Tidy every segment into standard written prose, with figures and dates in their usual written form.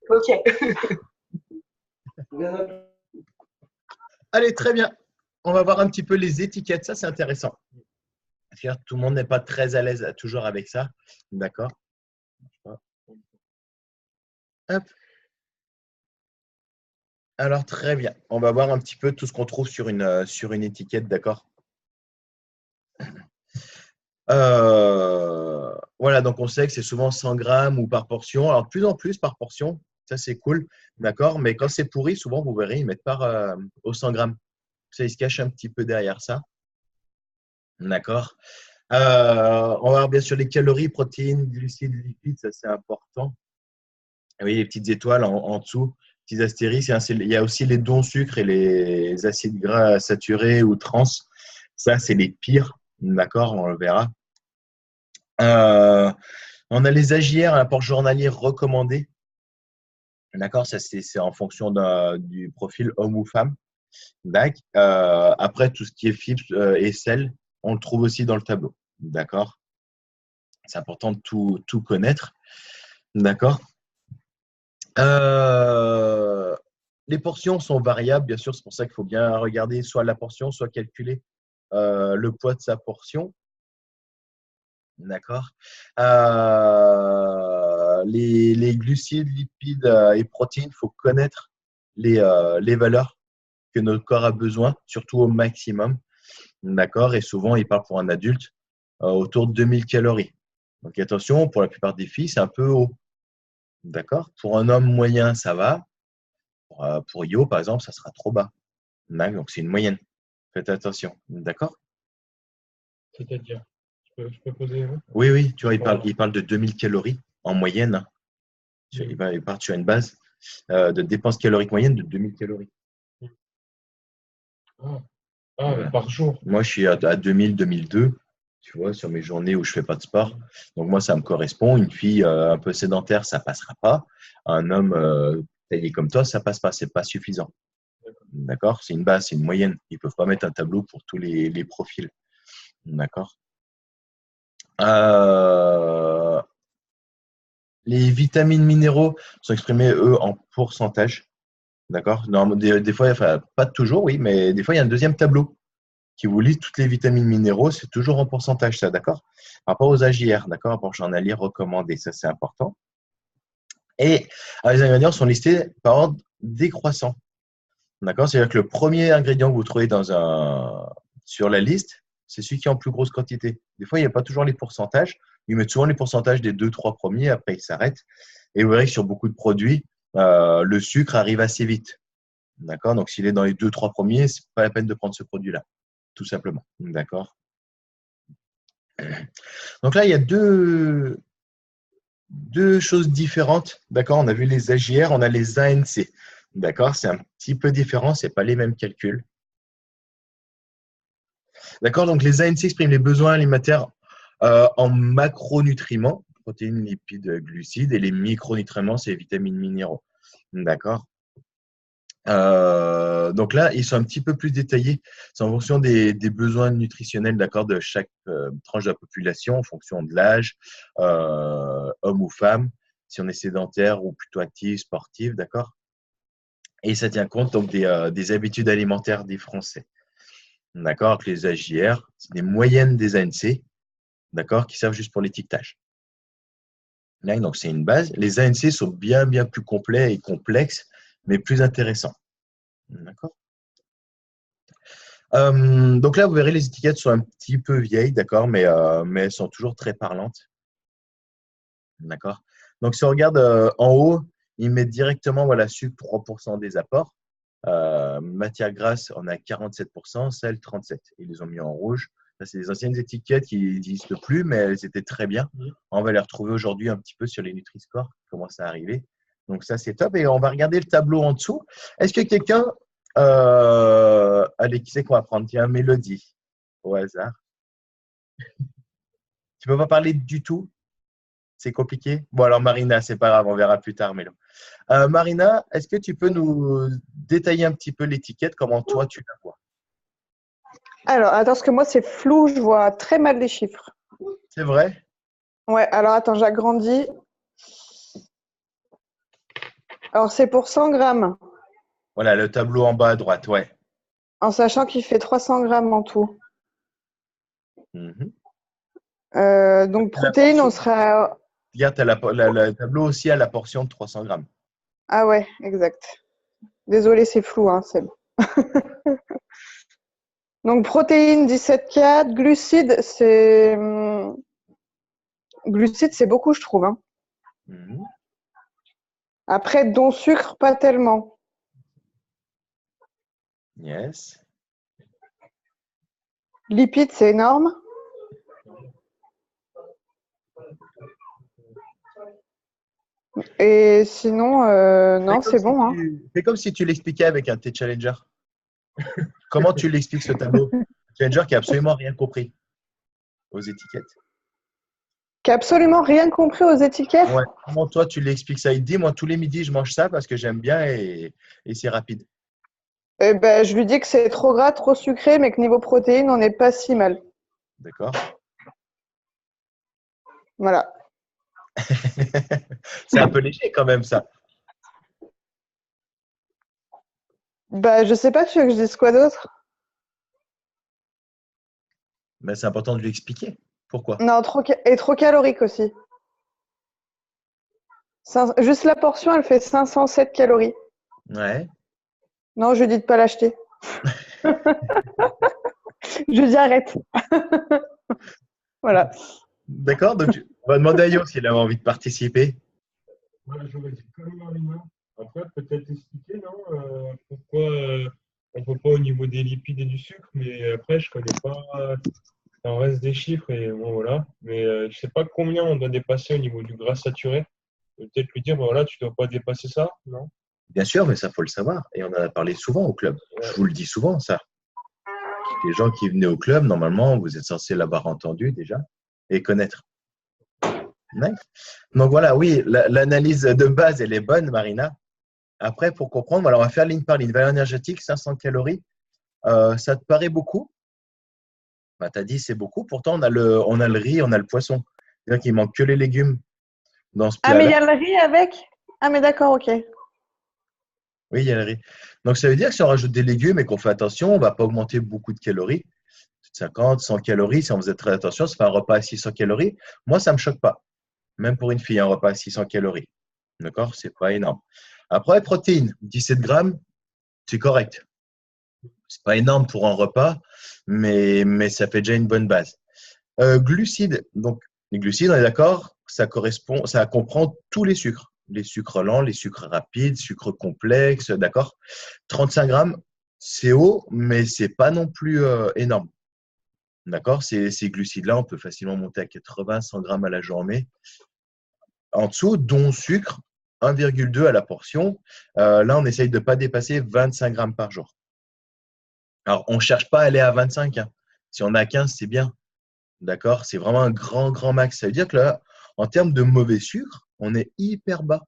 Ok. Allez, très bien. On va voir un petit peu les étiquettes. Ça, c'est intéressant. Tout le monde n'est pas très à l'aise toujours avec ça. D'accord. Hop. Alors, très bien. On va voir un petit peu tout ce qu'on trouve sur une étiquette. D'accord. Voilà, donc on sait que c'est souvent 100 grammes ou par portion. Alors, de plus en plus par portion. Ça, c'est cool. D'accord. Mais quand c'est pourri, souvent, vous verrez, ils mettent par au 100 grammes. Ça, ils se cachent un petit peu derrière ça. D'accord. On va voir bien sûr les calories, protéines, glucides, lipides, ça c'est important. Oui, les petites étoiles en dessous, petits astérisques. Il y a aussi les dons sucres et les acides gras saturés ou trans. Ça, c'est les pires. D'accord, on le verra. Euh, on a les AJR, l'apport journalier recommandé. D'accord, ça c'est en fonction du profil homme ou femme. D'accord. Après, tout ce qui est fibres et sel, on le trouve aussi dans le tableau. D'accord. C'est important de tout connaître. D'accord. Euh, les portions sont variables, bien sûr, c'est pour ça qu'il faut bien regarder soit la portion, soit calculer le poids de sa portion. D'accord. Les glucides, lipides et protéines, il faut connaître les valeurs que notre corps a besoin, surtout au maximum. D'accord. Et souvent, il parle pour un adulte autour de 2000 calories. Donc attention, pour la plupart des filles, c'est un peu haut. D'accord. Pour un homme moyen, ça va. Pour Yo, par exemple, ça sera trop bas. Donc, c'est une moyenne. Faites attention. D'accord. C'est-à-dire, je peux poser. Oui, oui, tu vois, il parle de 2000 calories en moyenne. Hein. Il part sur une base de dépenses caloriques moyenne de 2000 calories. Voilà. Par jour. Moi, je suis à 2000, 2002, tu vois, sur mes journées où je ne fais pas de sport. Donc, moi, ça me correspond. Une fille un peu sédentaire, ça ne passera pas. Un homme taillé comme toi, ça ne passe pas. Ce n'est pas suffisant. D'accord. C'est une base, c'est une moyenne. Ils ne peuvent pas mettre un tableau pour tous les profils. D'accord. Les vitamines minéraux sont exprimés, eux, en pourcentage. D'accord. Des fois, enfin, pas toujours, oui, mais des fois, il y a un deuxième tableau qui vous liste toutes les vitamines minéraux. C'est toujours en pourcentage, ça, d'accord. Par rapport aux AJR, d'accord, rapport journalier recommandé, ça, c'est important. Et les ingrédients sont listés par ordre décroissant. D'accord. C'est-à-dire que le premier ingrédient que vous trouvez sur la liste, c'est celui qui est en plus grosse quantité. Des fois, il n'y a pas toujours les pourcentages. Ils mettent souvent les pourcentages des 2-3 premiers, après ils s'arrêtent. Et vous verrez que sur beaucoup de produits, le sucre arrive assez vite. D'accord. Donc, s'il est dans les 2-3 premiers, ce n'est pas la peine de prendre ce produit-là, tout simplement. D'accord. Donc là, il y a deux choses différentes. D'accord. On a vu les AJR, on a les ANC. D'accord. C'est un petit peu différent, ce n'est pas les mêmes calculs. D'accord, donc les ANC expriment les besoins alimentaires en macronutriments, protéines, lipides, glucides, et les micronutriments, c'est les vitamines, minéraux. D'accord. Donc là, ils sont un petit peu plus détaillés. C'est en fonction des besoins nutritionnels, d'accord, de chaque tranche de la population, en fonction de l'âge, homme ou femme, si on est sédentaire ou plutôt actif, sportif, d'accord. Et ça tient compte donc des habitudes alimentaires des Français. D'accord, avec les AJR, c'est des moyennes des ANC, d'accord, qui servent juste pour l'étiquetage. Là, donc, c'est une base. Les ANC sont bien plus complets et complexes, mais plus intéressants. D'accord. Donc là, vous verrez, les étiquettes sont un petit peu vieilles, d'accord, mais elles sont toujours très parlantes. D'accord. Donc, si on regarde en haut, ils mettent directement, voilà, sucre, 3% des apports. Matière grasse, on a 47%, sel, 37%. Ils les ont mis en rouge. Ça, c'est des anciennes étiquettes qui n'existent plus, mais elles étaient très bien. On va les retrouver aujourd'hui un petit peu sur les Nutri-Score, qui commencent à arriver. Donc, ça, c'est top. Et on va regarder le tableau en dessous. Est-ce que quelqu'un… allez, qui c'est qu'on va prendre? Tiens, Mélodie, au hasard. Tu ne peux pas parler du tout? C'est compliqué? Bon, alors Marina, c'est pas grave, on verra plus tard, Mélo. Marina, est-ce que tu peux nous détailler un petit peu l'étiquette, comment toi tu la vois? Alors, attends, parce que moi, c'est flou, je vois très mal les chiffres. C'est vrai? Ouais, alors attends, j'agrandis. Alors, c'est pour 100 grammes, Voilà, le tableau en bas à droite, ouais. en sachant qu'il fait 300 grammes en tout. Mhm. Donc, La protéines, on portion, sera… regarde, tu as le tableau aussi à la portion de 300 grammes. Ah ouais, exact. Désolé, c'est flou, hein, Seb. Donc, protéines, 17,4. Glucides, c'est beaucoup, je trouve, hein. Mhm. Après, dont sucre, pas tellement. Yes. Lipides, c'est énorme. Et sinon, non, c'est bon, hein. Fais comme si tu l'expliquais avec un T Challenger. Comment tu l'expliques ce tableau? Challenger qui a absolument rien compris aux étiquettes. Qui a absolument rien compris aux étiquettes. Ouais. Comment toi tu l'expliques ça? Il te dit, moi tous les midis je mange ça parce que j'aime bien et c'est rapide. Eh ben, je lui dis que c'est trop gras, trop sucré, mais que niveau protéines, on n'est pas si mal. D'accord? Voilà. C'est un peu léger quand même ça. Bah, je sais pas, tu veux que je dise quoi d'autre? Mais c'est important de lui expliquer. Pourquoi? Non, et trop calorique aussi. Juste la portion, elle fait 507 calories. Ouais. Non, je lui dis de pas l'acheter. Je lui dis arrête. Voilà. D'accord? Donc on va demander à Yo s'il a envie de participer. Voilà, j'aurais dit comme Marina. Après, peut-être expliquer, non, pourquoi on ne peut pas au niveau des lipides et du sucre, mais après, je connais pas. Il en reste des chiffres et bon, voilà. Mais je sais pas combien on doit dépasser au niveau du gras saturé. Peut-être lui dire, bon, voilà, tu dois pas dépasser ça, non? Bien sûr, mais ça faut le savoir. Et on en a parlé souvent au club. Je Ouais. vous le dis souvent, ça. Les gens qui venaient au club, normalement, vous êtes censé l'avoir entendu déjà et connaître. Nice. Donc voilà, oui, l'analyse de base, elle est bonne, Marina. Après, pour comprendre, alors on va faire ligne par ligne. Valeur énergétique, 500 calories. Ça te paraît beaucoup? Bah, tu as dit c'est beaucoup. Pourtant, on a le riz, on a le poisson. C'est-à-dire qu'il manque que les légumes dans ce Ah, mais il plat-là. y a le riz avec? Ah, mais d'accord, ok. Oui, il y a le riz. Donc, ça veut dire que si on rajoute des légumes et qu'on fait attention, on ne va pas augmenter beaucoup de calories. 50, 100 calories, si on faisait très attention, ça fait un repas à 600 calories. Moi, ça ne me choque pas. Même pour une fille, un repas à 600 calories. D'accord? C'est pas énorme. Après, protéines, 17 grammes, c'est correct. C'est pas énorme pour un repas, mais ça fait déjà une bonne base. Glucides, donc les glucides, on est d'accord, ça comprend tous les sucres lents, les sucres rapides, sucres complexes, d'accord. 35 grammes, c'est haut, mais c'est pas non plus énorme. D'accord? Ces glucides-là, on peut facilement monter à 80, 100 grammes à la journée. En dessous, dont sucre, 1,2 à la portion. Là, on essaye de ne pas dépasser 25 grammes par jour. Alors, on ne cherche pas à aller à 25, hein. Si on a 15, c'est bien. D'accord? C'est vraiment un grand, grand max. Ça veut dire que là, en termes de mauvais sucre, on est hyper bas.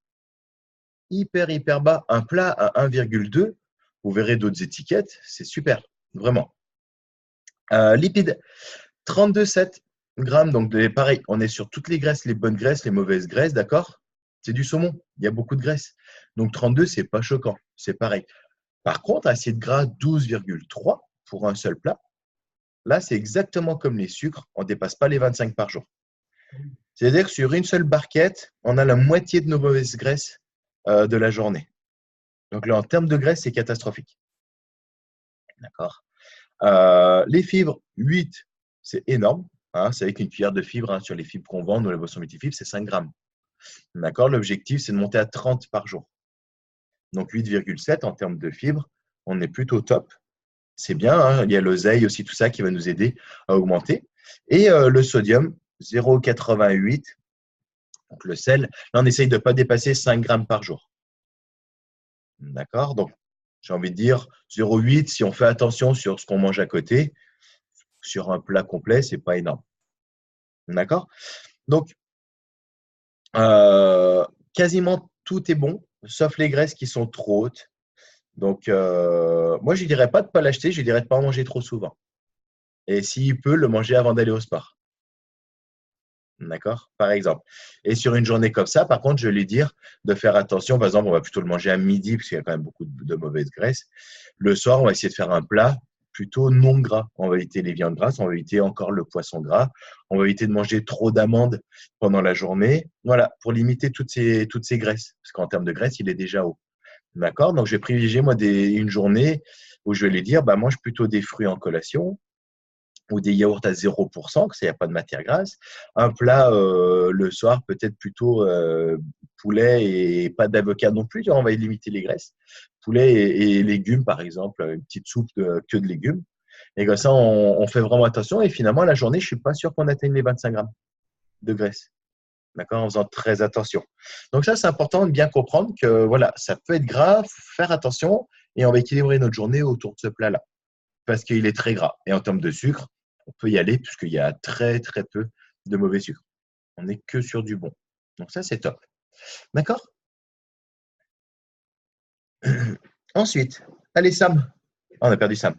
Hyper, hyper bas. Un plat à 1,2, vous verrez d'autres étiquettes, c'est super. Vraiment. Lipides, 32,7 grammes. Donc, pareil, on est sur toutes les graisses, les bonnes graisses, les mauvaises graisses, d'accord? C'est du saumon. Il y a beaucoup de graisse. Donc, 32, c'est pas choquant. C'est pareil. Par contre, assiette gras 12,3 pour un seul plat. Là, c'est exactement comme les sucres. On ne dépasse pas les 25 par jour. C'est-à-dire que sur une seule barquette, on a la moitié de nos mauvaises graisses de la journée. Donc là, en termes de graisse, c'est catastrophique. D'accord. Les fibres, 8, c'est énorme. Hein, c'est avec une cuillère de fibres, hein, sur les fibres qu'on vend, nous, la boisson multifibres, c'est 5 grammes. D'accord. L'objectif, c'est de monter à 30 par jour. Donc 8,7 en termes de fibres, on est plutôt top. C'est bien, hein, il y a l'oseille aussi, tout ça qui va nous aider à augmenter. Et le sodium, 0,88. Donc le sel, là, on essaye de ne pas dépasser 5 grammes par jour. D'accord? Donc, j'ai envie de dire 0,8 si on fait attention sur ce qu'on mange à côté. Sur un plat complet, ce n'est pas énorme. D'accord? Donc, quasiment tout est bon, sauf les graisses qui sont trop hautes. Donc, moi, je ne dirais pas de ne pas l'acheter, je dirais de ne pas en manger trop souvent. Et s'il peut, le manger avant d'aller au sport. D'accord? Par exemple. Et sur une journée comme ça, par contre, je vais lui dire de faire attention. Par exemple, on va plutôt le manger à midi, parce qu'il y a quand même beaucoup de mauvaise graisse. Le soir, on va essayer de faire un plat plutôt non gras. On va éviter les viandes grasses, on va éviter encore le poisson gras. On va éviter de manger trop d'amandes pendant la journée. Voilà, pour limiter toutes ces graisses. Parce qu'en termes de graisse, il est déjà haut. D'accord? Donc, je vais privilégier, moi, une journée où je vais lui dire, bah, mange plutôt des fruits en collation ou des yaourts à 0%, que ça, il n'y a pas de matière grasse. Un plat le soir, peut-être plutôt poulet et pas d'avocat non plus. Tu vois, on va limiter les graisses. Poulet et légumes, par exemple, une petite soupe que de légumes. Et comme ça, on fait vraiment attention. Et finalement, la journée, je ne suis pas sûr qu'on atteigne les 25 grammes de graisse. D'accord? En faisant très attention. Donc ça, c'est important de bien comprendre que voilà, ça peut être gras, faire attention et on va équilibrer notre journée autour de ce plat-là parce qu'il est très gras. Et en termes de sucre, on peut y aller puisqu'il y a très, très peu de mauvais sucre. On n'est que sur du bon. Donc ça, c'est top. D'accord? Ensuite, allez, Sam. Ah, on a perdu Sam.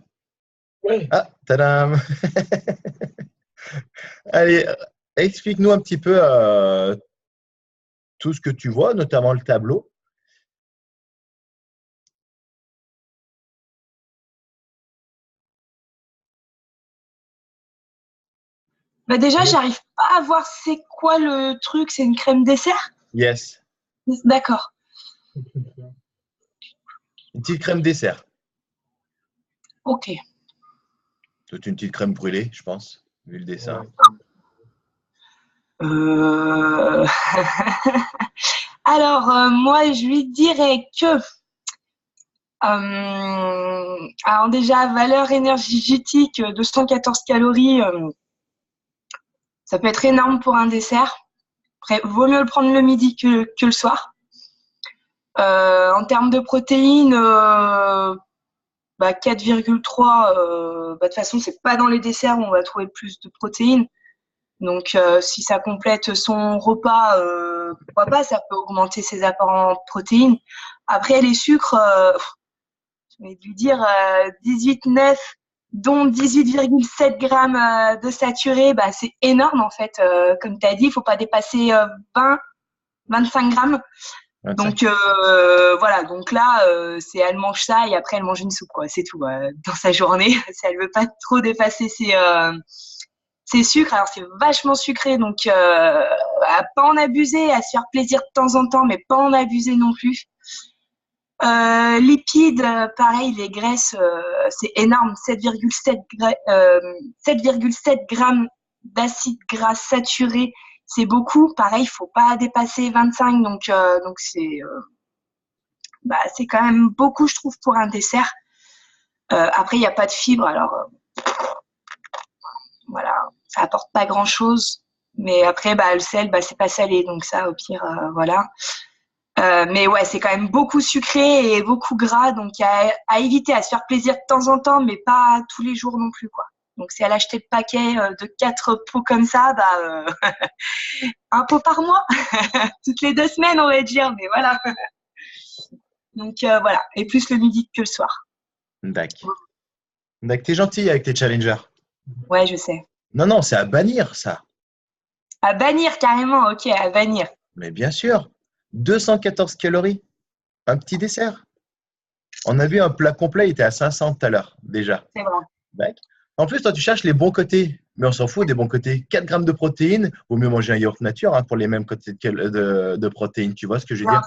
Ouais. Ah, tadam! Allez, explique-nous un petit peu tout ce que tu vois, notamment le tableau. Bah déjà, j'arrive pas à voir c'est quoi le truc. C'est une crème dessert? Yes. D'accord. Une petite crème dessert. Ok. Toute une petite crème brûlée, je pense, vu le dessin. Euh, Alors, moi, je lui dirais que, alors déjà, valeur énergétique, 214 calories, ça peut être énorme pour un dessert. Après, vaut mieux le prendre le midi que le soir. En termes de protéines, 4,3, de toute façon, c'est pas dans les desserts où on va trouver le plus de protéines. Donc, si ça complète son repas, pourquoi pas, ça peut augmenter ses apports en protéines. Après, les sucres, je vais lui dire 18,9, dont 18,7 grammes de saturé, bah, c'est énorme en fait. Comme tu as dit, il ne faut pas dépasser 25 grammes. 25. Donc, voilà. Donc là, c'est elle mange ça et après, elle mange une soupe, quoi. C'est tout dans sa journée. Si elle ne veut pas trop dépasser ses sucres, alors c'est vachement sucré, donc à pas en abuser, à se faire plaisir de temps en temps, mais pas en abuser non plus. Lipides, pareil, les graisses, c'est énorme, 7,7 grammes d'acide gras saturé, c'est beaucoup. Pareil, il faut pas dépasser 25, donc c'est quand même beaucoup, je trouve, pour un dessert. Après, il n'y a pas de fibres, alors voilà, ça apporte pas grand-chose. Mais après, le sel, c'est pas salé, donc ça, au pire, voilà. Mais ouais, c'est quand même beaucoup sucré et beaucoup gras, donc à éviter, à se faire plaisir de temps en temps, mais pas tous les jours non plus, quoi. Donc si elle achetait le paquet de 4 pots comme ça, un pot par mois, toutes les 2 semaines, on va dire, mais voilà. Donc voilà, et plus le midi que le soir. D'accord. D'accord, t'es gentil avec tes challengers. Ouais, je sais. Non, c'est à bannir ça. À bannir carrément, ok, à bannir. Mais bien sûr, 214 calories, un petit dessert. On a vu un plat complet, il était à 500 tout à l'heure déjà. C'est vrai. D'accord. En plus, toi, tu cherches les bons côtés, mais on s'en fout des bons côtés. 4 grammes de protéines, vaut mieux manger un yaourt nature pour les mêmes côtés de protéines. Tu vois ce que je veux dire?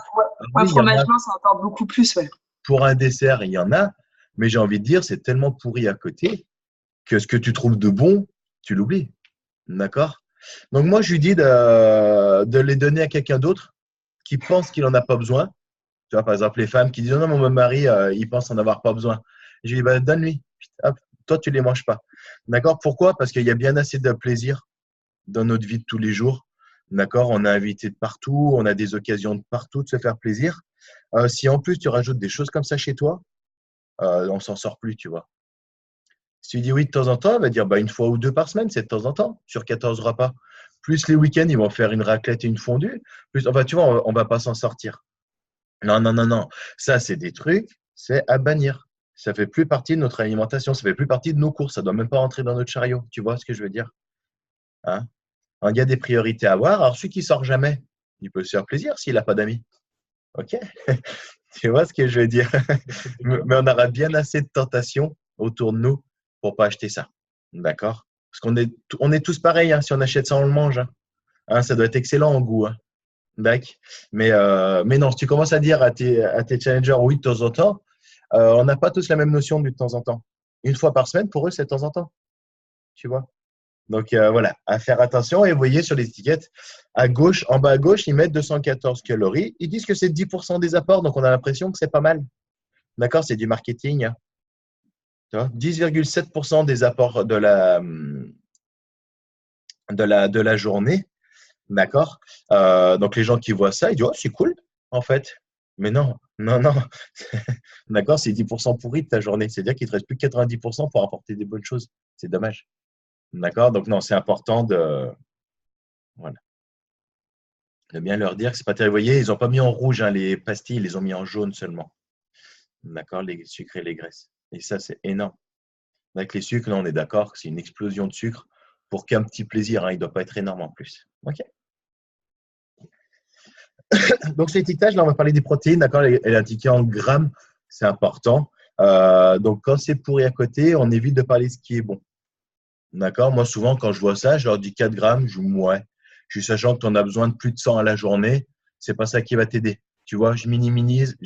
Un fromage blanc, ça apporte beaucoup plus, ouais. Pour un dessert, il y en a, mais j'ai envie de dire, c'est tellement pourri à côté que ce que tu trouves de bon, tu l'oublies. D'accord? Donc, moi, je lui dis de les donner à quelqu'un d'autre qui pense qu'il n'en a pas besoin. Tu vois, par exemple, les femmes qui disent non, mon mari, il pense en avoir pas besoin. Je lui dis donne-lui. Hop, toi, tu ne les manges pas. D'accord? Pourquoi? Parce qu'il y a bien assez de plaisir dans notre vie de tous les jours. D'accord? On est invité de partout, on a des occasions de partout de se faire plaisir. Si en plus tu rajoutes des choses comme ça chez toi, on s'en sort plus, tu vois. Si tu dis oui de temps en temps, elle va dire une fois ou 2 par semaine, c'est de temps en temps, sur 14 repas. Plus les week-ends, ils vont faire une raclette et une fondue. Plus, enfin, tu vois, on ne va pas s'en sortir. Non. Ça, c'est des trucs, c'est à bannir. Ça fait plus partie de notre alimentation, ça fait plus partie de nos courses. Ça doit même pas rentrer dans notre chariot. Tu vois ce que je veux dire? Hein? Il y a des priorités à avoir. Alors, celui qui sort jamais, il peut se faire plaisir s'il n'a pas d'amis. OK? Tu vois ce que je veux dire? Mais on aura bien assez de tentations autour de nous pour ne pas acheter ça. D'accord? Parce on est tous pareils. Hein. Si on achète ça, on le mange. Hein. Hein, ça doit être excellent en goût. Hein. D'accord? Mais non, si tu commences à dire à tes challengers, oui, de temps en temps, on n'a pas tous la même notion du de temps en temps. Une fois par semaine, pour eux, c'est de temps en temps. Tu vois? Donc, voilà, à faire attention. Et vous voyez sur les étiquettes, à gauche, en bas à gauche, ils mettent 214 calories. Ils disent que c'est 10% des apports, donc on a l'impression que c'est pas mal. D'accord? C'est du marketing. Hein. Tu vois? 10,7% des apports de la journée. D'accord? Donc, les gens qui voient ça, ils disent, oh, c'est cool, en fait. Mais non, non, non. D'accord? C'est 10% pourri de ta journée. C'est-à-dire qu'il ne te reste plus que 90% pour apporter des bonnes choses. C'est dommage. D'accord? Donc, non, c'est important voilà, de bien leur dire que c'est pas terrible. Vous voyez, ils n'ont pas mis en rouge hein, les pastilles, ils les ont mis en jaune seulement. D'accord? Les sucres et les graisses. Et ça, c'est énorme. Avec les sucres, là, on est d'accord que c'est une explosion de sucre pour qu'un petit plaisir. Hein, il ne doit pas être énorme en plus. OK? Donc, sur l'étiquetage, là, on va parler des protéines. D'accord? Elle est indiquée en grammes. C'est important. Donc, quand c'est pourri à côté, on évite de parler de ce qui est bon. D'accord? Moi, souvent, quand je vois ça, je leur dis 4 grammes. Je dis, ouais. Je suis sachant que tu en as besoin de plus de 100 à la journée. C'est pas ça qui va t'aider. Tu vois, je minimise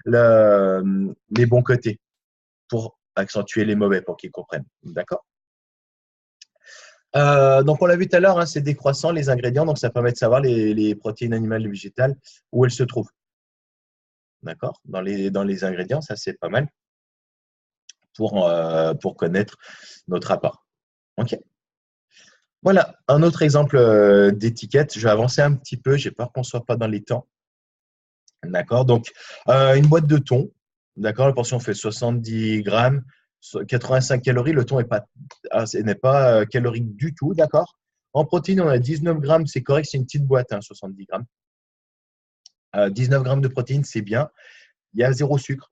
les bons côtés pour accentuer les mauvais, pour qu'ils comprennent. D'accord? Donc, on l'a vu tout à l'heure, hein, c'est décroissant les ingrédients. Donc, ça permet de savoir les protéines animales et végétales, où elles se trouvent. D'accord? Dans les ingrédients, ça, c'est pas mal pour connaître notre apport. OK? Voilà, un autre exemple d'étiquette. Je vais avancer un petit peu. J'ai peur qu'on ne soit pas dans les temps. D'accord? Donc, une boîte de thon. D'accord? La portion fait 70 grammes, 85 calories. Le thon n'est pas calorique du tout. D'accord? En protéines, on a 19 grammes. C'est correct. C'est une petite boîte, hein, 70 grammes. 19 grammes de protéines, c'est bien. Il y a 0 sucre.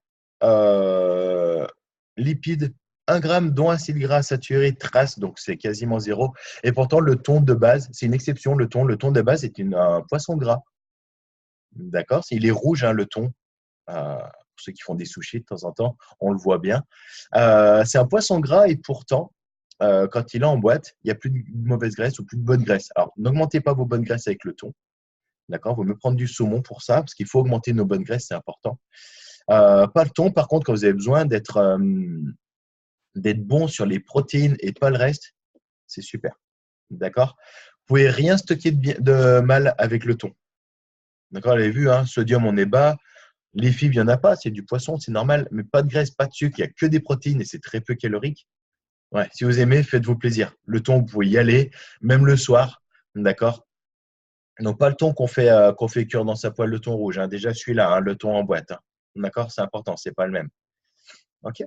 Lipides, 1 gramme dont acide gras saturé, trace, donc c'est quasiment 0. Et pourtant, le thon de base, c'est une exception. Le thon de base est un poisson gras. D'accord? Il est rouge, hein, le thon. Pour ceux qui font des sushis de temps en temps, on le voit bien. C'est un poisson gras et pourtant, quand il est en boîte, il n'y a plus de mauvaise graisse ou plus de bonne graisse. Alors, n'augmentez pas vos bonnes graisses avec le thon. D'accord? Il vaut mieux prendre du saumon pour ça, parce qu'il faut augmenter nos bonnes graisses, c'est important. Pas le thon, par contre, quand vous avez besoin d'être bon sur les protéines et pas le reste, c'est super. D'accord? Vous pouvez rien stocker de mal avec le thon. D'accord? Vous avez vu, hein, sodium, on est bas. Les fibres, il n'y en a pas, c'est du poisson, c'est normal, mais pas de graisse, pas de sucre, il n'y a que des protéines et c'est très peu calorique. Ouais, si vous aimez, faites-vous plaisir. Le thon, vous pouvez y aller, même le soir. D'accord? Donc, pas le thon qu'on fait cuire dans sa poêle, le thon rouge. Hein. Déjà, celui-là, hein, le thon en boîte. Hein. D'accord? C'est important, c'est pas le même. OK?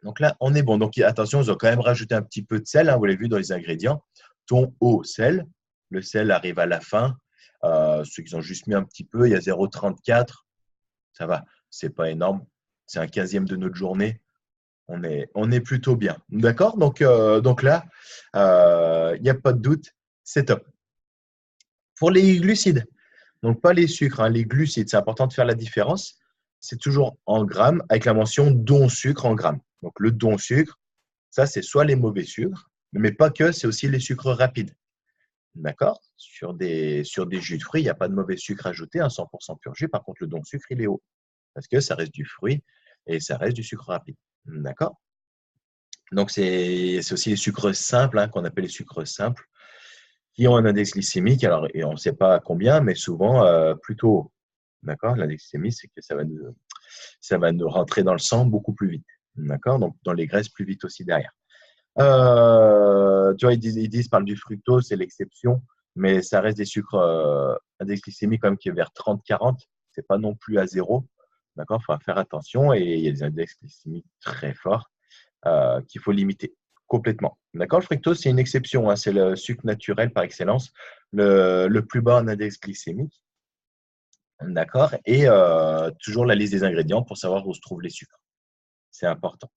Donc là, on est bon. Donc, attention, ils ont quand même rajouté un petit peu de sel. Hein, vous l'avez vu dans les ingrédients. Thon, eau, sel. Le sel arrive à la fin. Ceux qui ont juste mis un petit peu, il y a 0,34. Ça va, c'est pas énorme. C'est un 15e de notre journée. On est plutôt bien. D'accord? Donc là, il n'y a pas de doute, c'est top. Pour les glucides, donc pas les sucres, hein, les glucides, c'est important de faire la différence. C'est toujours en grammes avec la mention don sucre en grammes. Donc le don sucre, ça c'est soit les mauvais sucres, mais pas que, c'est aussi les sucres rapides. D'accord? Sur des jus de fruits, il n'y a pas de mauvais sucre ajouté, un 100% pur jus. Par contre, le don sucre, il est haut. Parce que ça reste du fruit et ça reste du sucre rapide. D'accord? Donc, c'est aussi les sucres simples, hein, qu'on appelle les sucres simples, qui ont un index glycémique, alors, et on ne sait pas combien, mais souvent plutôt haut. D'accord? L'index glycémique, c'est que ça va nous rentrer dans le sang beaucoup plus vite. D'accord? Donc, dans les graisses plus vite aussi derrière. Tu vois, ils parlent du fructose, c'est l'exception, mais ça reste des sucres index glycémique quand même qui est vers 30-40. C'est pas non plus à 0. D'accord? Il faut faire attention et il y a des index glycémiques très forts qu'il faut limiter complètement. D'accord? Le fructose, c'est une exception. Hein, c'est le sucre naturel par excellence, le plus bas en index glycémique. D'accord? Et toujours la liste des ingrédients pour savoir où se trouvent les sucres. C'est important.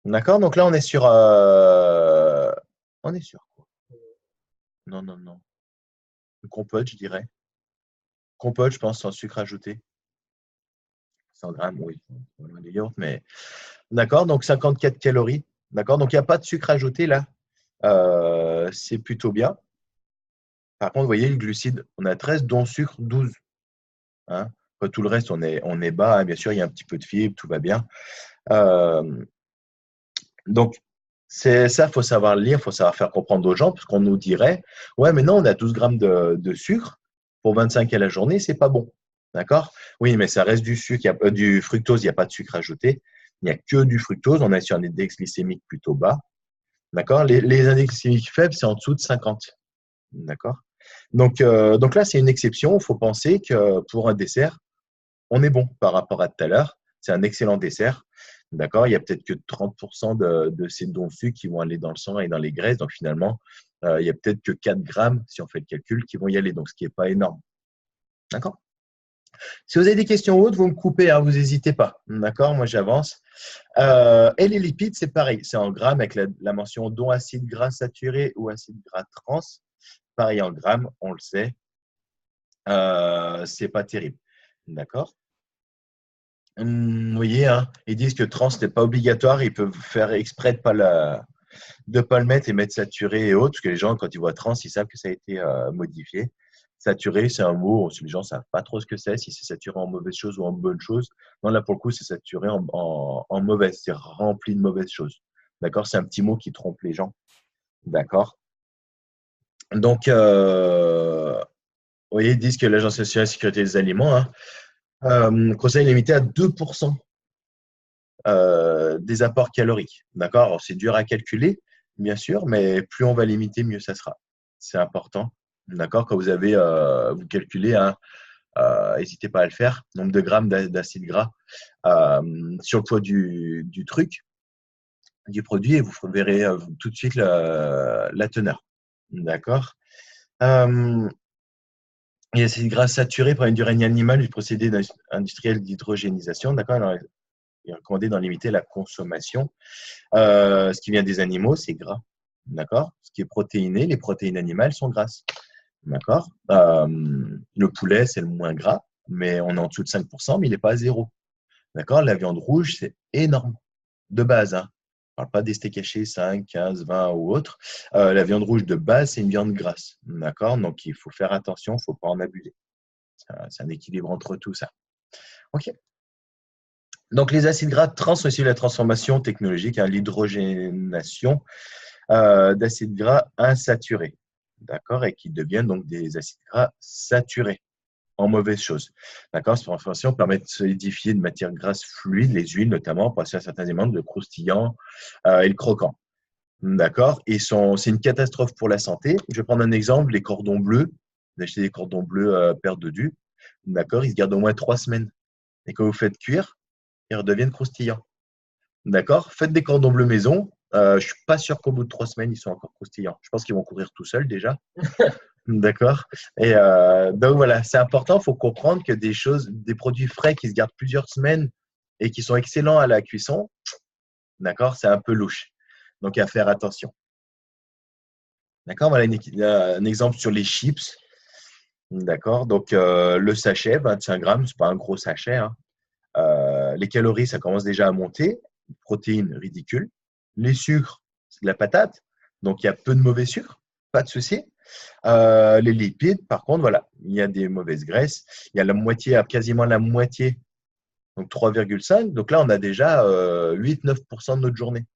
D'accord? Donc là, on est sur quoi? Non, non, non. Une compote, je dirais. Compote, je pense, sans sucre ajouté. 100 grammes, oui. Voilà, des yaourts, mais… D'accord, donc 54 calories. D'accord, donc il n'y a pas de sucre ajouté là. C'est plutôt bien. Par contre, vous voyez, le glucide, on a 13, dont sucre 12. Hein. Pas tout le reste, on est bas. Hein. Bien sûr, il y a un petit peu de fibre, tout va bien. Donc, c'est ça, il faut savoir lire, il faut savoir faire comprendre aux gens, parce qu'on nous dirait, ouais, mais non, on a 12 grammes de sucre pour 25 à la journée, c'est pas bon. D'accord? Oui, mais ça reste du sucre, il y a, du fructose, il n'y a pas de sucre ajouté. Il n'y a que du fructose, on est sur un index glycémique plutôt bas. D'accord? Les index glycémiques faibles, c'est en dessous de 50. D'accord? Donc là, c'est une exception. Il faut penser que pour un dessert, on est bon par rapport à tout à l'heure. C'est un excellent dessert. D'accord? Il y a peut-être que 30% de ces dons sucres qui vont aller dans le sang et dans les graisses. Donc finalement, il y a peut-être que 4 grammes, si on fait le calcul, qui vont y aller. Donc ce qui n'est pas énorme. D'accord? Si vous avez des questions autres, vous me coupez, hein, vous n'hésitez pas. D'accord? Moi, j'avance. Et les lipides, c'est pareil. C'est en grammes avec la mention dont acide gras saturé ou acide gras trans. Pareil en grammes, on le sait. C'est pas terrible. D'accord? Vous voyez, hein, ils disent que trans n'est pas obligatoire. Ils peuvent faire exprès de pas le mettre et mettre saturé et autres. Parce que les gens, quand ils voient trans, ils savent que ça a été modifié. Saturé, c'est un mot, les gens ne savent pas trop ce que c'est, si c'est saturé en mauvaise chose ou en bonne chose. Non, là, pour le coup, c'est saturé en mauvaise, c'est rempli de mauvaises choses. D'accord? C'est un petit mot qui trompe les gens. D'accord? Donc, vous voyez, ils disent que l'Agence nationale de sécurité des aliments conseille limité à 2% des apports caloriques. D'accord? Alors, c'est dur à calculer, bien sûr, mais plus on va limiter, mieux ça sera. C'est important. D'accord? Quand vous avez, vous calculez, n'hésitez pas à le faire, nombre de grammes d'acide gras sur le poids du truc, du produit, et vous verrez tout de suite la teneur. D'accord? Et l'acide gras saturé proviennent du règne animal du procédé industriel d'hydrogénisation. D'accord? Alors, il est recommandé d'en limiter la consommation. Ce qui vient des animaux, c'est gras. D'accord? Ce qui est protéiné, les protéines animales sont grasses. D'accord? Le poulet, c'est le moins gras, mais on est en dessous de 5%, mais il n'est pas à 0. D'accord? La viande rouge, c'est énorme, de base. Hein. On ne parle pas des steaks hachés 5, 15, 20 ou autres. La viande rouge de base, c'est une viande grasse. D'accord? Donc, il faut faire attention, il ne faut pas en abuser. C'est un équilibre entre tout ça. OK. Donc, les acides gras trans sont issus de la transformation technologique, l'hydrogénation d'acides gras insaturés. D'accord? Et qui deviennent donc des acides gras saturés en mauvaise chose. D'accord? Cette transformation permet de solidifier de matières grasses fluides, les huiles notamment, pour assurer certains éléments de croustillant et le croquant. D'accord? Et c'est une catastrophe pour la santé. Je vais prendre un exemple, les cordons bleus. Vous achetez des cordons bleus perdus. D'accord? Ils se gardent au moins 3 semaines. Et quand vous faites cuire, ils redeviennent croustillants. D'accord? Faites des cordons bleus maison. Je ne suis pas sûr qu'au bout de 3 semaines, ils sont encore croustillants. Je pense qu'ils vont courir tout seuls déjà. D'accord? Et donc voilà, c'est important. Il faut comprendre que des produits frais qui se gardent plusieurs semaines et qui sont excellents à la cuisson, d'accord, c'est un peu louche. Donc à faire attention. D'accord? Voilà un exemple sur les chips. D'accord? Donc le sachet, 25 grammes, ce n'est pas un gros sachet. Hein. Les calories, ça commence déjà à monter. Les protéines, ridicule. Les sucres, c'est de la patate. Donc il y a peu de mauvais sucres, pas de souci. Les lipides, par contre, voilà, il y a des mauvaises graisses. Il y a la moitié, quasiment la moitié, donc 3,5. Donc là, on a déjà 8-9% de notre journée.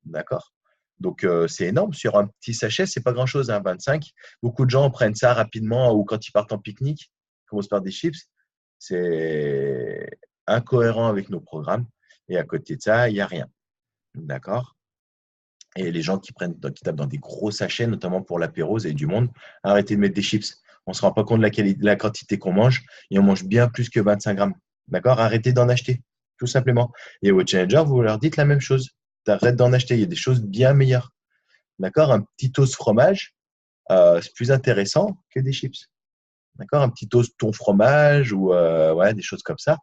D'accord? Donc, c'est énorme. Sur un petit sachet, ce n'est pas grand-chose, 25. Beaucoup de gens prennent ça rapidement ou quand ils partent en pique-nique, ils commencent par des chips. C'est incohérent avec nos programmes. Et à côté de ça, il n'y a rien. D'accord? Et les gens qui tapent dans des gros sachets, notamment pour l'apéro, vous avez du monde, arrêtez de mettre des chips. On ne se rend pas compte de la quantité qu'on mange et on mange bien plus que 25 grammes. D'accord? Arrêtez d'en acheter, tout simplement. Et aux challengers, vous leur dites la même chose. Arrête d'en acheter. Il y a des choses bien meilleures. D'accord? Un petit toast fromage, c'est plus intéressant que des chips. D'accord? Un petit toast thon fromage ou des choses comme ça,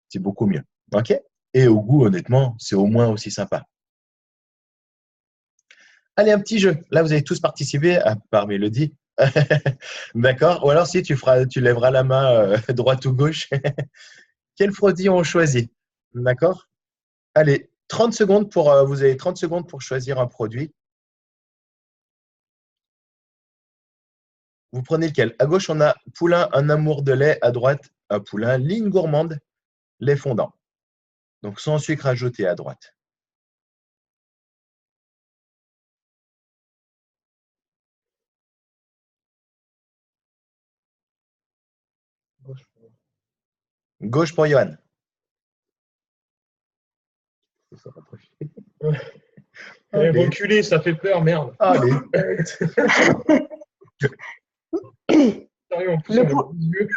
c'est beaucoup mieux. OK? Et au goût, honnêtement, c'est au moins aussi sympa. Allez, un petit jeu. Là, vous avez tous participé, à part Mélodie. D'accord. Ou alors, si tu lèveras la main droite ou gauche. Quel produit on choisit? D'accord. Allez, 30 secondes vous avez 30 secondes pour choisir un produit. Vous prenez lequel? À gauche, on a Poulain, un amour de lait. À droite, un Poulain, ligne gourmande, lait fondant. Donc, sans sucre ajouté à droite. Gauche pour Johan. Reculer, ça fait peur, merde. Allez. Sérieux, en plus, on a beaucoup de yeux.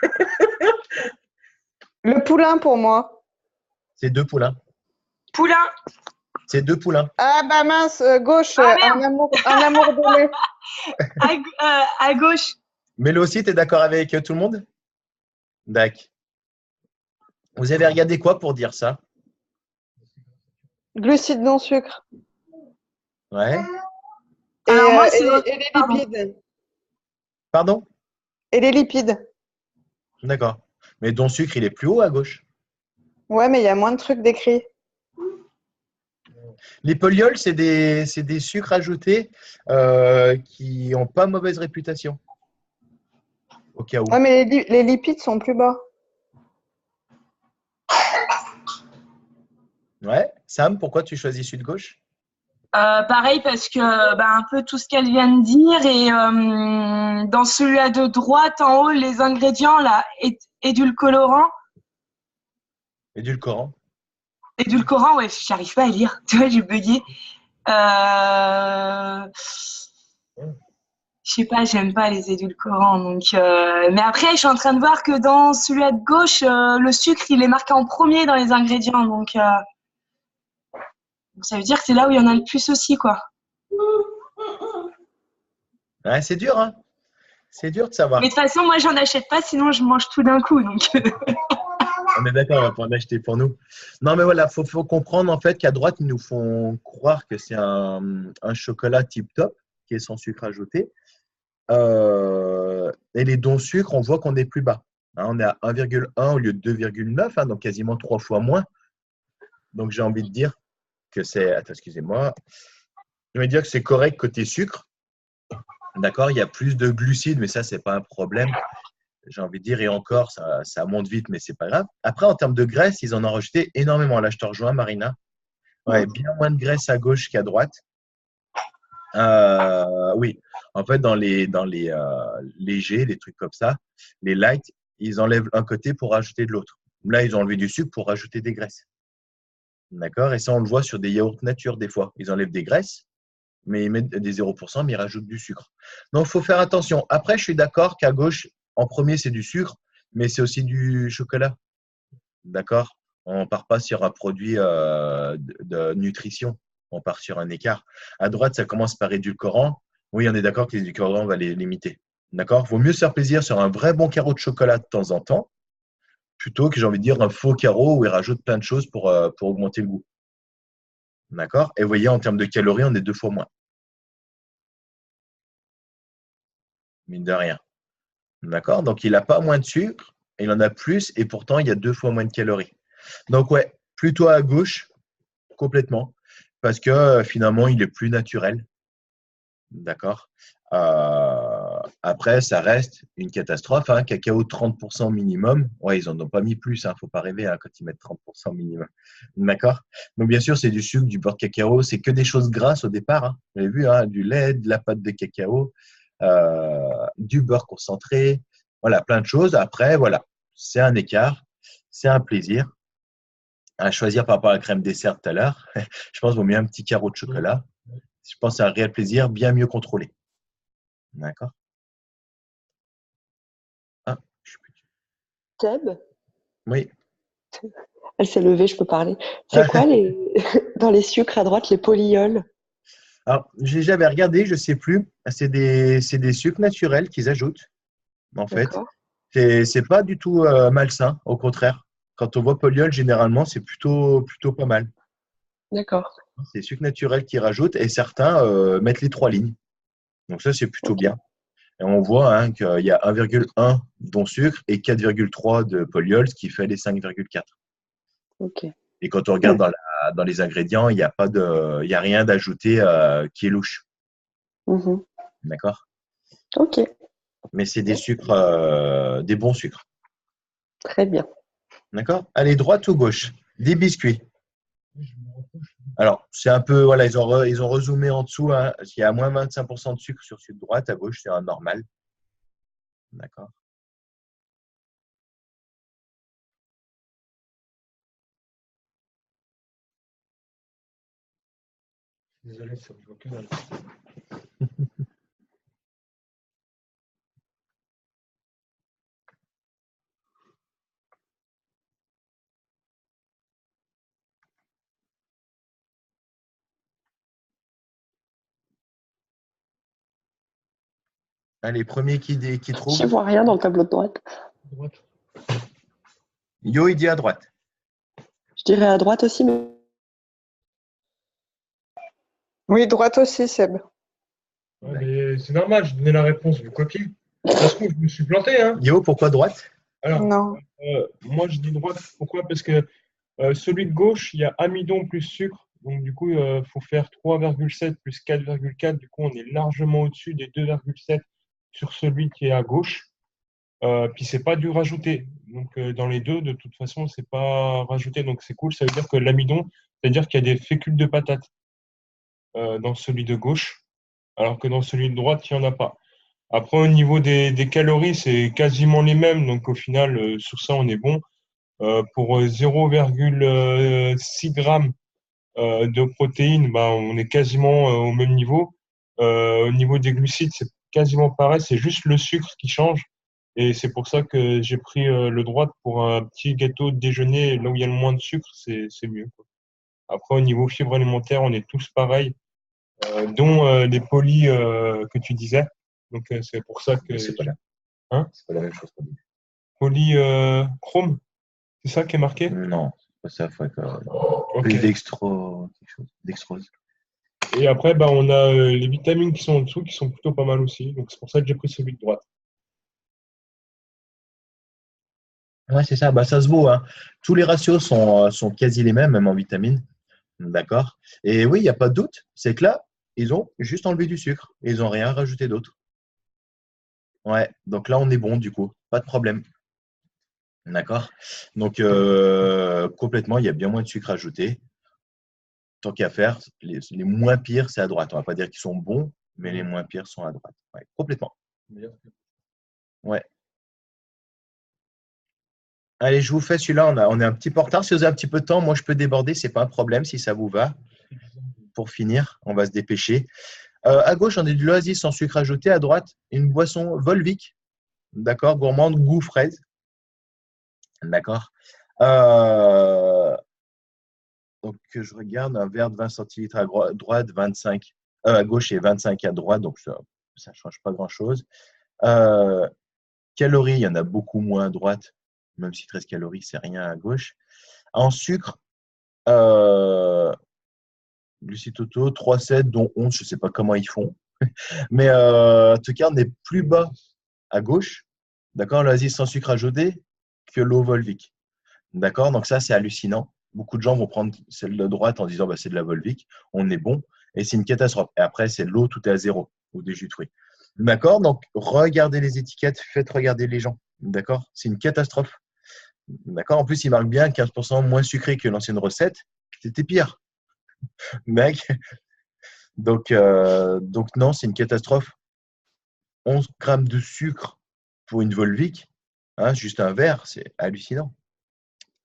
Le poulain pour moi. C'est 2 poulains. Poulain. C'est 2 poulains. Ah bah mince, gauche, Ah, merde. un amour de lait. À gauche. Mélo aussi, tu es d'accord avec tout le monde? D'accord. Vous avez regardé quoi pour dire ça? Glucides non sucre. Ouais. Et, Alors, moi, c'est et les pardon. lipides. Pardon? Et les lipides. D'accord. Mais ton sucre, il est plus haut à gauche. Ouais, mais il y a moins de trucs décrits. Les polyols, c'est des sucres ajoutés qui n'ont pas mauvaise réputation. Au cas où. Ouais, mais les lipides sont plus bas. Ouais. Sam, pourquoi tu choisis celui de gauche? Pareil parce que un peu tout ce qu'elle vient de dire et dans celui-là de droite en haut les ingrédients là édulcorant Édulcorant. ouais j'arrive pas à lire tu vois j'ai bugué je sais pas j'aime pas les édulcorants donc mais après je suis en train de voir que dans celui-là de gauche le sucre il est marqué en premier dans les ingrédients donc ça veut dire que c'est là où il y en a le plus aussi quoi. Ouais, c'est dur, hein? C'est dur de savoir. Mais de toute façon, moi, j'en achète pas, sinon je mange tout d'un coup. Donc. On est d'accord, on va pas en acheter pour nous. Non, mais voilà, faut comprendre en fait qu'à droite, ils nous font croire que c'est un chocolat type top qui est sans sucre ajouté. Et les dons sucre, on voit qu'on est plus bas. Hein, on est à 1,1 au lieu de 2,9, hein, donc quasiment 3 fois moins. Donc j'ai envie de dire que c'est. Attends, excusez-moi. Je vais dire que c'est correct côté sucre. D'accord, il y a plus de glucides, mais ça, c'est pas un problème. J'ai envie de dire, et encore, ça monte vite, mais c'est pas grave. Après, en termes de graisse, ils en ont rajouté énormément. Là, je te rejoins, Marina. Ouais, bien moins de graisse à gauche qu'à droite. Oui, en fait, dans les légers, les trucs comme ça, les light, ils enlèvent un côté pour rajouter de l'autre. Là, ils ont enlevé du sucre pour rajouter des graisses. D'accord? Et ça, on le voit sur des yaourts nature des fois. Ils enlèvent des graisses, mais ils mettent des 0%, mais ils rajoutent du sucre. Donc, il faut faire attention. Après, je suis d'accord qu'à gauche, en premier, c'est du sucre, mais c'est aussi du chocolat. D'accord? On ne part pas sur un produit de nutrition. On part sur un écart. À droite, ça commence par édulcorant. Oui, on est d'accord que les édulcorants, on va les limiter. D'accord? Il vaut mieux se faire plaisir sur un vrai bon carreau de chocolat de temps en temps, plutôt que, j'ai envie de dire, un faux carreau où ils rajoutent plein de choses pour augmenter le goût. D'accord? Et vous voyez, en termes de calories, on est 2 fois moins. Mine de rien. D'accord? Donc, il n'a pas moins de sucre, il en a plus, et pourtant, il y a 2 fois moins de calories. Donc, ouais, plutôt à gauche, complètement, parce que finalement, il est plus naturel. D'accord? Après, ça reste une catastrophe. Hein, cacao 30% minimum. Ouais, ils n'en ont pas mis plus. Il ne faut pas rêver quand ils mettent 30% minimum. D'accord? Donc, bien sûr, c'est du sucre, du beurre de cacao. C'est que des choses grasses au départ. Hein. Vous avez vu, hein, du lait, de la pâte de cacao, du beurre concentré. Voilà, plein de choses. Après, voilà, c'est un écart. C'est un plaisir. À choisir par rapport à la crème dessert tout à l'heure. Je pense qu'il vaut mieux un petit carreau de chocolat. Je pense que c'est un réel plaisir bien mieux contrôlé. D'accord? Ah, je peux... Seb, Oui. elle s'est levée, je peux parler. C'est quoi dans les sucres à droite, les polyols? Alors, j'avais regardé, je ne sais plus. C'est des sucres naturels qu'ils ajoutent, en fait. D'accord. C'est pas du tout malsain, au contraire. Quand on voit polyol, généralement, c'est plutôt pas mal. D'accord. C'est sucre naturel qu'ils rajoutent et certains mettent les 3 lignes. Donc ça, c'est plutôt Ok. bien. Et on voit hein, qu'il y a 1,1 dont sucre et 4,3 de polyol, ce qui fait les 5,4. Ok. Et quand on regarde dans les ingrédients, il n'y a rien d'ajouté qui est louche. Mhm. D'accord? Ok. Mais c'est des sucres, des bons sucres. Très bien. D'accord? Allez, droite ou gauche? Des biscuits. Je me rapproche. Alors, c'est un peu, voilà, ils ont rezoomé en dessous. Hein, il y a moins 25% de sucre sur celui de droite. À gauche, c'est un normal. D'accord? Désolé, ça me voit que dalle. Allez, premier qui trouve. Je vois rien dans le tableau de droite. Droite. Yo, il dit à droite. Je dirais à droite aussi, mais Oui, droite aussi, Seb. Ouais, mais c'est normal, je donnais la réponse, je copier. Ça se trouve, je me suis planté, hein. Yo, pourquoi droite? Alors, Non. moi, je dis droite. Pourquoi? Parce que celui de gauche, il y a amidon plus sucre. Donc, du coup, il faut faire 3,7 plus 4,4. Du coup, on est largement au-dessus des 2,7 sur celui qui est à gauche. Puis, c'est pas dû rajouter. Donc, dans les deux, de toute façon, c'est pas rajouté. Donc, c'est cool. Ça veut dire que l'amidon, c'est-à-dire qu'il y a des fécule de patates dans celui de gauche, alors que dans celui de droite, il n'y en a pas. Après, au niveau des calories, c'est quasiment les mêmes. Donc, au final, sur ça, on est bon. Pour 0,6 grammes de protéines, bah, on est quasiment au même niveau. Au niveau des glucides, c'est quasiment pareil. C'est juste le sucre qui change. Et c'est pour ça que j'ai pris le droit pour un petit gâteau de déjeuner. Là où il y a le moins de sucre, c'est mieux, quoi. Après, au niveau fibres alimentaires, on est tous pareils, dont les polis que tu disais. Donc, c'est pour ça que. Mais c'est pas Hein? c'est pas la même chose qu'on dit. Poly chrome, c'est ça qui est marqué? Non, c'est pas ça. Faut être, Ok. plus dextro, quelque chose. Dextrose. Et après, bah, on a les vitamines qui sont en dessous, qui sont plutôt pas mal aussi. Donc, c'est pour ça que j'ai pris celui de droite. Ouais, c'est ça. Bah, ça se vaut. Hein. Tous les ratios sont quasi les mêmes, même en vitamines. D'accord. Et oui, il n'y a pas de doute. C'est que là, ils ont juste enlevé du sucre. Ils n'ont rien rajouté d'autre. Ouais. Donc là, on est bon, du coup. Pas de problème. D'accord. Donc, complètement, il y a bien moins de sucre ajouté. Tant qu'à faire, les moins pires, c'est à droite. On ne va pas dire qu'ils sont bons, mais les moins pires sont à droite. Ouais, complètement. Ouais. Allez, je vous fais celui-là. On est un petit peu en retard. Si vous avez un petit peu de temps, moi, je peux déborder. Ce n'est pas un problème si ça vous va. Pour finir, on va se dépêcher. À gauche, on a du l'oasis sans sucre ajouté. À droite, une boisson Volvic. D'accord, gourmande, goût fraise. D'accord. Donc, je regarde un verre de 20 centilitres à droite, 25 à gauche et 25 à droite. Donc, ça ne change pas grand-chose. Calories, il y en a beaucoup moins à droite, même si 13 calories, c'est rien à gauche. En sucre, glucides totaux, 3,7, dont 11, je ne sais pas comment ils font. Mais en tout cas, on est plus bas à gauche, d'accord, l'oasis sans sucre ajouté, que l'eau Volvic. D'accord, donc ça, c'est hallucinant. Beaucoup de gens vont prendre celle de droite en disant bah, c'est de la Volvic, on est bon, et c'est une catastrophe. Et après, c'est de l'eau, tout est à zéro, ou des jus de fruits. D'accord, donc regardez les étiquettes, faites regarder les gens. D'accord, c'est une catastrophe. D'accord, en plus, il marque bien 15% moins sucré que l'ancienne recette. C'était pire. Mec. Donc non, c'est une catastrophe. 11 grammes de sucre pour une Volvic, hein, juste un verre, c'est hallucinant.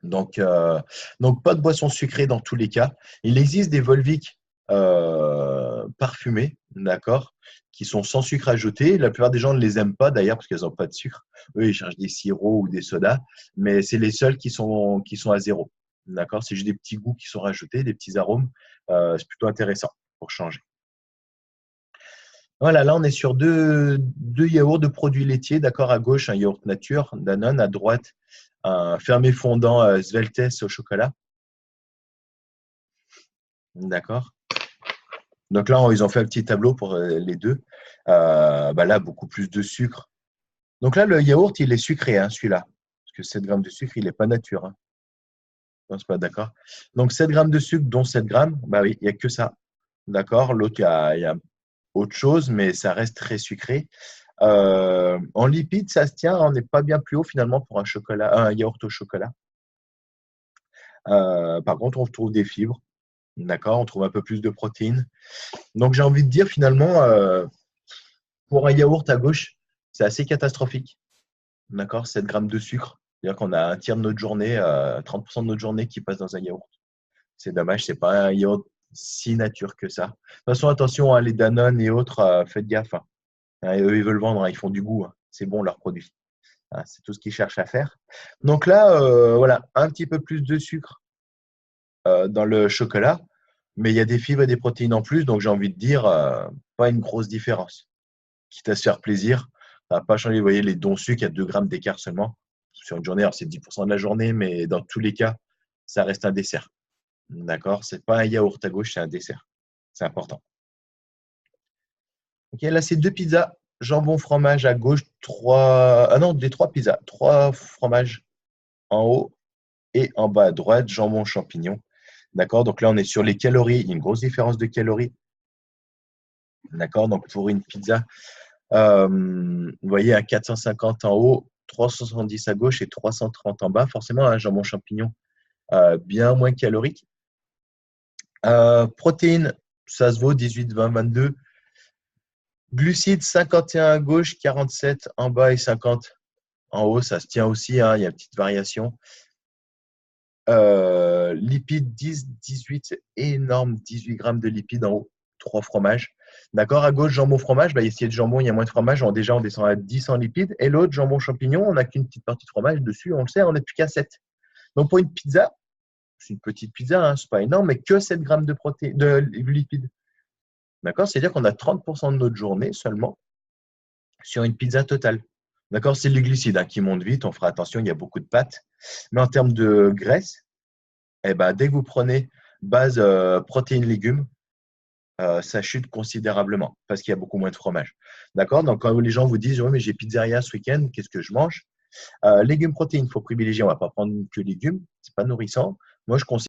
Donc, pas de boisson sucrée dans tous les cas. Il existe des Volvic parfumés, d'accord, qui sont sans sucre ajouté. La plupart des gens ne les aiment pas d'ailleurs parce qu'elles n'ont pas de sucre. Eux, ils cherchent des sirops ou des sodas, mais c'est les seuls qui sont à zéro. D'accord, c'est juste des petits goûts qui sont rajoutés, des petits arômes. C'est plutôt intéressant pour changer. Voilà, là, on est sur deux yaourts de produits laitiers. D'accord, à gauche, un yaourt nature, Danone. À droite, un fermé fondant Sveltes au chocolat. D'accord. Donc là, ils ont fait un petit tableau pour les deux. Là, beaucoup plus de sucre. Donc là, le yaourt, il est sucré, hein, celui-là. Parce que 7 grammes de sucre, il n'est pas nature. Hein. Non, c'est pas d'accord. Donc 7 grammes de sucre, dont 7 grammes, bah oui, il n'y a que ça. D'accord. L'autre, il y a autre chose, mais ça reste très sucré. En lipides, ça se tient. On n'est pas bien plus haut finalement pour un yaourt au chocolat. Par contre, on retrouve des fibres. D'accord. On trouve un peu plus de protéines. Donc j'ai envie de dire finalement, pour un yaourt à gauche, c'est assez catastrophique. D'accord. 7 grammes de sucre. C'est-à-dire qu'on a un tiers de notre journée, 30% de notre journée qui passe dans un yaourt. C'est dommage, c'est pas un yaourt si nature que ça. De toute façon, attention, hein, les Danone et autres, faites gaffe. Hein. Eux, ils veulent vendre, hein, ils font du goût. Hein. C'est bon, leurs produits. Hein, c'est tout ce qu'ils cherchent à faire. Donc là, voilà, un petit peu plus de sucre dans le chocolat, mais il y a des fibres et des protéines en plus. Donc j'ai envie de dire, pas une grosse différence. Quitte à se faire plaisir, ça va pas changer. Vous voyez, les dons sucre, il y a 2 grammes d'écart seulement sur une journée. Alors c'est 10% de la journée, mais dans tous les cas, ça reste un dessert. D'accord? C'est pas un yaourt à gauche, c'est un dessert. C'est important. Ok, là, c'est 2 pizzas. Jambon, fromage à gauche, 3. Ah non, des 3 pizzas. 3 fromages en haut et en bas à droite, jambon, champignon. D'accord? Donc là, on est sur les calories. Il y a une grosse différence de calories. D'accord? Donc pour une pizza, vous voyez, un 450 en haut, 370 à gauche et 330 en bas. Forcément, un jambon, champignon, bien moins calorique. Protéines, ça se vaut 18, 20, 22. Glucides, 51 à gauche, 47 en bas et 50 en haut. Ça se tient aussi, hein, il y a une petite variation. Lipides, 10, 18, énorme, 18 grammes de lipides en haut. 3 fromages. D'accord. À gauche, jambon, fromage. Ici, il y a de jambon, il y a moins de fromage. Déjà, on descend à 10 en lipides. Et l'autre, jambon, champignon, on n'a qu'une petite partie de fromage dessus. On le sait, on n'est plus qu'à 7. Donc, pour une pizza, c'est une petite pizza, hein, c'est pas énorme, mais que 7 grammes de lipides. D'accord? C'est-à-dire qu'on a 30% de notre journée seulement sur une pizza totale. D'accord? C'est les glucides, hein, qui montent vite. On fera attention, il y a beaucoup de pâtes. Mais en termes de graisse, dès que vous prenez base protéines, légumes, ça chute considérablement parce qu'il y a beaucoup moins de fromage. D'accord? Donc, quand les gens vous disent, oui, mais j'ai pizzeria ce week-end, qu'est-ce que je mange? Légumes, protéines, il faut privilégier. On ne va pas prendre que légumes, ce n'est pas nourrissant. Moi, je conseille